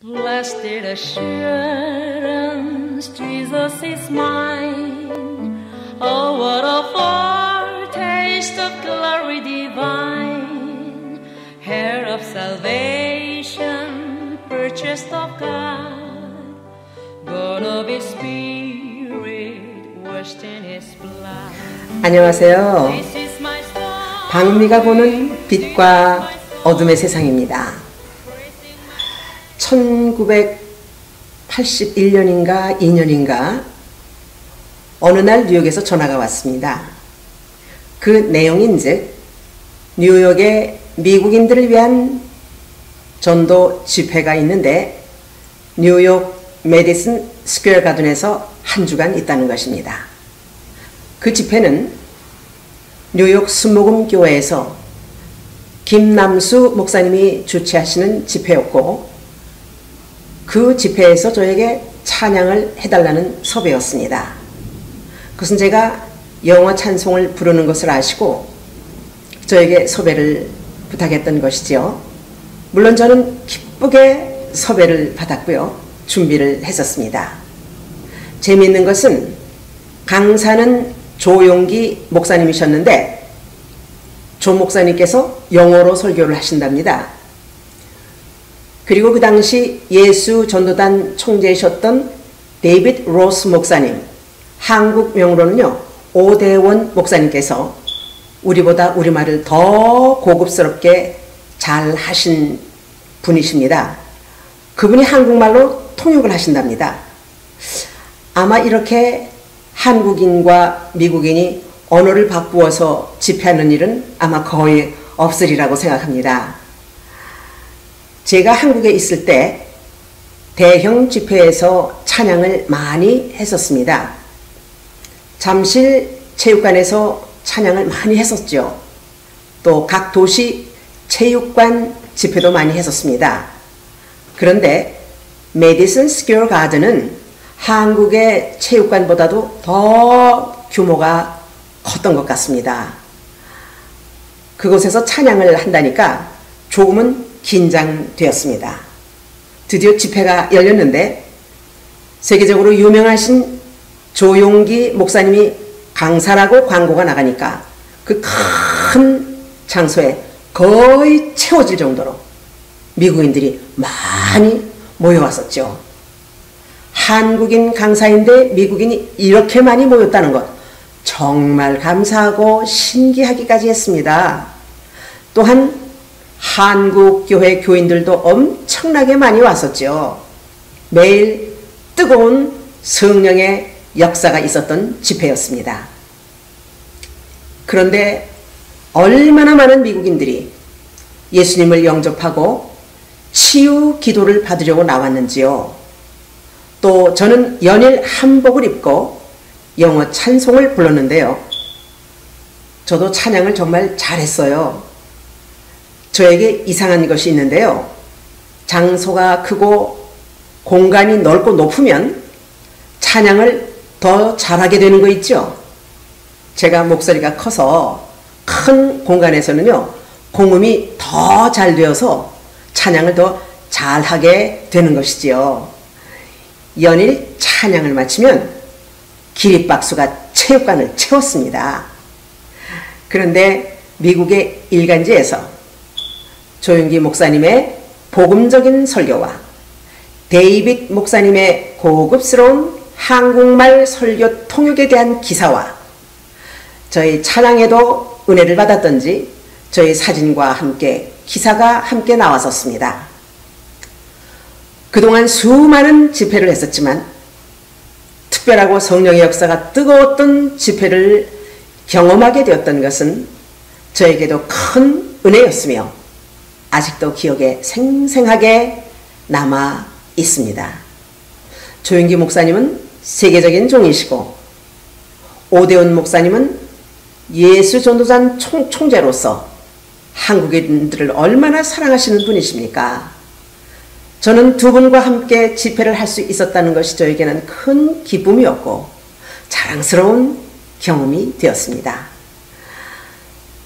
Blessed assurance, Jesus is mine. Oh, what a foretaste of glory divine. Heir of salvation, purchased of God. Born of His Spirit, washed in His blood. 안녕하세요. This is my song. 박미가 보는 빛과 어둠의 세상입니다. 1981년인가 2년인가 어느 날 뉴욕에서 전화가 왔습니다. 그 내용인즉 뉴욕에 미국인들을 위한 전도 집회가 있는데 뉴욕 메디슨 스퀘어 가든에서 한 주간 있다는 것입니다. 그 집회는 뉴욕 순복음 교회에서 김남수 목사님이 주최하시는 집회였고 그 집회에서 저에게 찬양을 해달라는 섭외였습니다. 그것은 제가 영어 찬송을 부르는 것을 아시고 저에게 섭외를 부탁했던 것이지요. 물론 저는 기쁘게 섭외를 받았고요. 준비를 했었습니다. 재미있는 것은 강사는 조용기 목사님이셨는데 조 목사님께서 영어로 설교를 하신답니다. 그리고 그 당시 예수 전도단 총재이셨던 데이빗 로스 목사님, 한국 명으로는요 오대원 목사님께서 우리보다 우리말을 더 고급스럽게 잘 하신 분이십니다. 그분이 한국말로 통역을 하신답니다. 아마 이렇게 한국인과 미국인이 언어를 바꾸어서 집회하는 일은 아마 거의 없으리라고 생각합니다. 제가 한국에 있을 때 대형 집회에서 찬양을 많이 했었습니다. 잠실 체육관에서 찬양을 많이 했었죠. 또 각 도시 체육관 집회도 많이 했었습니다. 그런데 메디슨 스퀘어 가든은 한국의 체육관보다도 더 규모가 컸던 것 같습니다. 그곳에서 찬양을 한다니까 조금은 긴장되었습니다. 드디어 집회가 열렸는데 세계적으로 유명하신 조용기 목사님이 강사라고 광고가 나가니까 그 큰 장소에 거의 채워질 정도로 미국인들이 많이 모여왔었죠. 한국인 강사인데 미국인이 이렇게 많이 모였다는 것 정말 감사하고 신기하기까지 했습니다. 또한 한국 교회 교인들도 엄청나게 많이 왔었죠. 매일 뜨거운 성령의 역사가 있었던 집회였습니다. 그런데 얼마나 많은 미국인들이 예수님을 영접하고 치유 기도를 받으려고 나왔는지요. 또 저는 연일 한복을 입고 영어 찬송을 불렀는데요. 저도 찬양을 정말 잘했어요. 저에게 이상한 것이 있는데요. 장소가 크고 공간이 넓고 높으면 찬양을 더 잘하게 되는 거 있죠. 제가 목소리가 커서 큰 공간에서는요. 공음이 더 잘 되어서 찬양을 더 잘하게 되는 것이지요. 연일 찬양을 마치면 기립박수가 체육관을 채웠습니다. 그런데 미국의 일간지에서 조용기 목사님의 복음적인 설교와 데이빗 목사님의 고급스러운 한국말 설교 통역에 대한 기사와 저희 찬양에도 은혜를 받았던지 저희 사진과 함께 기사가 함께 나왔었습니다. 그동안 수많은 집회를 했었지만 특별하고 성령의 역사가 뜨거웠던 집회를 경험하게 되었던 것은 저에게도 큰 은혜였으며 아직도 기억에 생생하게 남아 있습니다. 조용기 목사님은 세계적인 종이시고 오대원 목사님은 예수 전도단 총재로서 한국인들을 얼마나 사랑하시는 분이십니까? 저는 두 분과 함께 집회를 할 수 있었다는 것이 저에게는 큰 기쁨이었고 자랑스러운 경험이 되었습니다.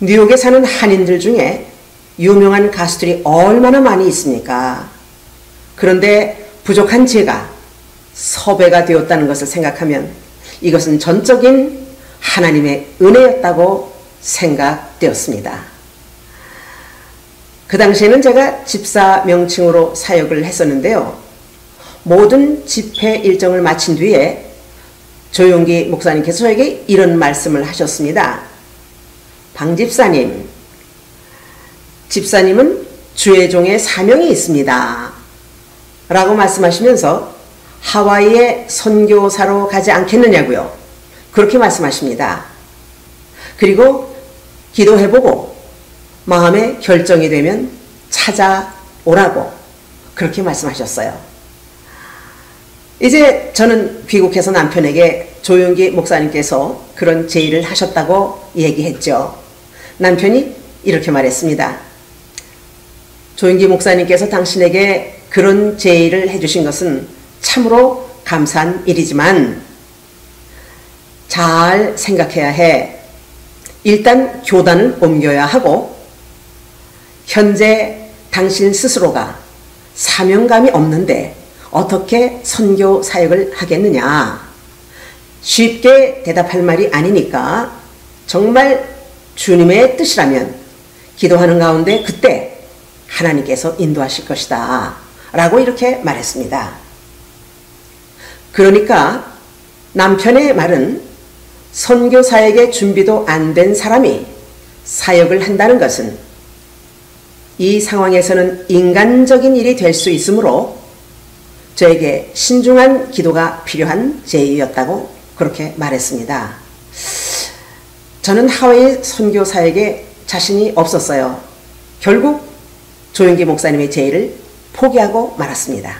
뉴욕에 사는 한인들 중에 유명한 가수들이 얼마나 많이 있습니까? 그런데 부족한 제가 섭외가 되었다는 것을 생각하면 이것은 전적인 하나님의 은혜였다고 생각되었습니다. 그 당시에는 제가 집사 명칭으로 사역을 했었는데요. 모든 집회 일정을 마친 뒤에 조용기 목사님께서 저에게 이런 말씀을 하셨습니다. 방 집사님, 집사님은 주의 종의 사명이 있습니다. 라고 말씀하시면서 하와이에 선교사로 가지 않겠느냐고요. 그렇게 말씀하십니다. 그리고 기도해보고 마음에 결정이 되면 찾아오라고 그렇게 말씀하셨어요. 이제 저는 귀국해서 남편에게 조용기 목사님께서 그런 제의를 하셨다고 얘기했죠. 남편이 이렇게 말했습니다. 조용기 목사님께서 당신에게 그런 제의를 해주신 것은 참으로 감사한 일이지만 잘 생각해야 해. 일단 교단을 옮겨야 하고 현재 당신 스스로가 사명감이 없는데 어떻게 선교 사역을 하겠느냐. 쉽게 대답할 말이 아니니까 정말 주님의 뜻이라면 기도하는 가운데 그때 하나님께서 인도하실 것이다 라고 이렇게 말했습니다. 그러니까 남편의 말은 선교 사역의 준비도 안 된 사람이 사역을 한다는 것은 이 상황에서는 인간적인 일이 될 수 있으므로 저에게 신중한 기도가 필요한 제의였다고 그렇게 말했습니다. 저는 하와이 선교 사역에 자신이 없었어요. 결국 조용기 목사님의 제의를 포기하고 말았습니다.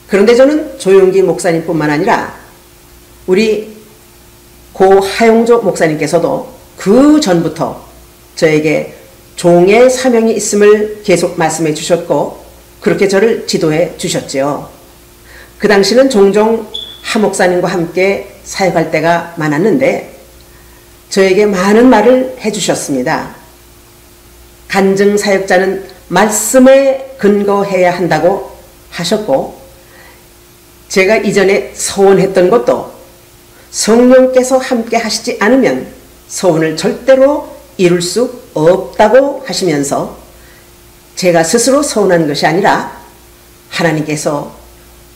그런데 저는 조용기 목사님뿐만 아니라 우리 고 하용조 목사님께서도 그 전부터 저에게 종의 사명이 있음을 계속 말씀해 주셨고 그렇게 저를 지도해 주셨지요. 그 당시는 종종 하 목사님과 함께 사역할 때가 많았는데 저에게 많은 말을 해주셨습니다. 간증 사역자는 말씀에 근거해야 한다고 하셨고 제가 이전에 서원했던 것도 성령께서 함께 하시지 않으면 서원을 절대로 이룰 수 없다고 하시면서 제가 스스로 서운한 것이 아니라 하나님께서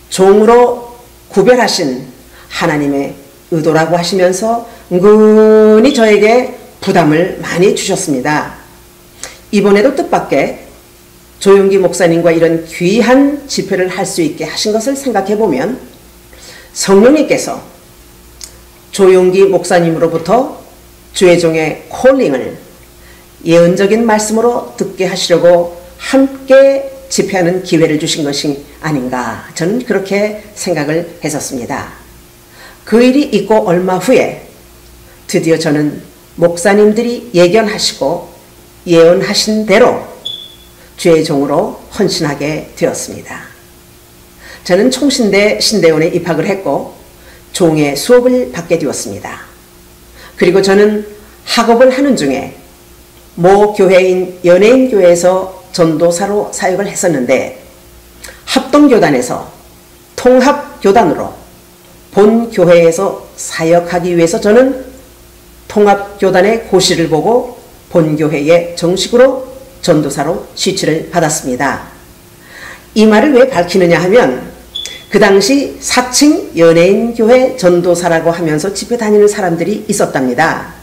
종으로 구별하신 하나님의 의도라고 하시면서 은근히 저에게 부담을 많이 주셨습니다. 이번에도 뜻밖의 조용기 목사님과 이런 귀한 집회를 할 수 있게 하신 것을 생각해 보면 성령님께서 조용기 목사님으로부터 주의 종의 콜링을 예언적인 말씀으로 듣게 하시려고 함께 집회하는 기회를 주신 것이 아닌가 저는 그렇게 생각을 했었습니다. 그 일이 있고 얼마 후에 드디어 저는 목사님들이 예견하시고 예언하신 대로 주의 종으로 헌신하게 되었습니다. 저는 총신대 신대원에 입학을 했고 종의 수업을 받게 되었습니다. 그리고 저는 학업을 하는 중에 모 교회인 연예인교회에서 전도사로 사역을 했었는데 합동교단에서 통합교단으로 본 교회에서 사역하기 위해서 저는 통합교단의 고시를 보고 본 교회에 정식으로 전도사로 시치를 받았습니다. 이 말을 왜 밝히느냐 하면 그 당시 사칭 연예인교회 전도사라고 하면서 집회 다니는 사람들이 있었답니다.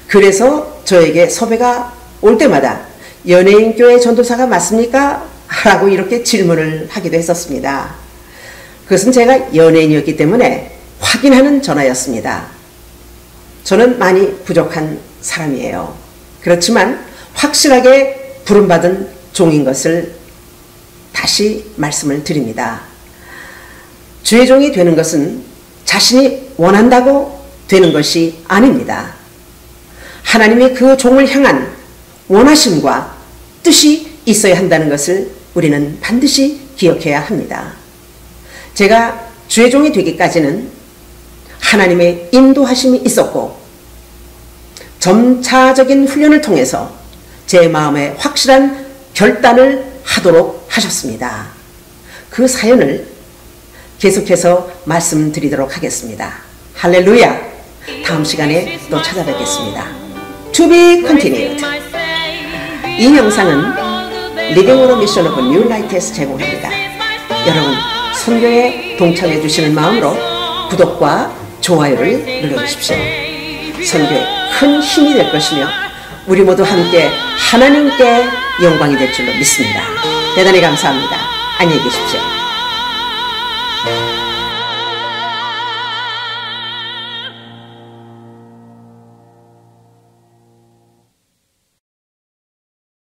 그래서 저에게 섭외가 올 때마다 연예인교회 전도사가 맞습니까? 라고 이렇게 질문을 하기도 했었습니다. 그것은 제가 연예인이었기 때문에 확인하는 전화였습니다. 저는 많이 부족한 사람이에요. 그렇지만 확실하게 부름받은 종인 것을 다시 말씀을 드립니다. 주의 종이 되는 것은 자신이 원한다고 되는 것이 아닙니다. 하나님이 그 종을 향한 원하심과 뜻이 있어야 한다는 것을 우리는 반드시 기억해야 합니다. 제가 주의 종이 되기까지는 하나님의 인도하심이 있었고 점차적인 훈련을 통해서 제 마음에 확실한 결단을 하도록 하셨습니다. 그 사연을 계속해서 말씀드리도록 하겠습니다. 할렐루야! 다음 시간에 또 찾아뵙겠습니다. To be continued. 이 영상은 리빙 오브 미션 오브 뉴 라이트에서 제공합니다. 여러분 선교에 동참해 주시는 마음으로 구독과 좋아요를 눌러주십시오. 선교에 큰 힘이 될 것이며 우리 모두 함께 하나님께 영광이 될 줄로 믿습니다. 대단히 감사합니다. 안녕히 계십시오.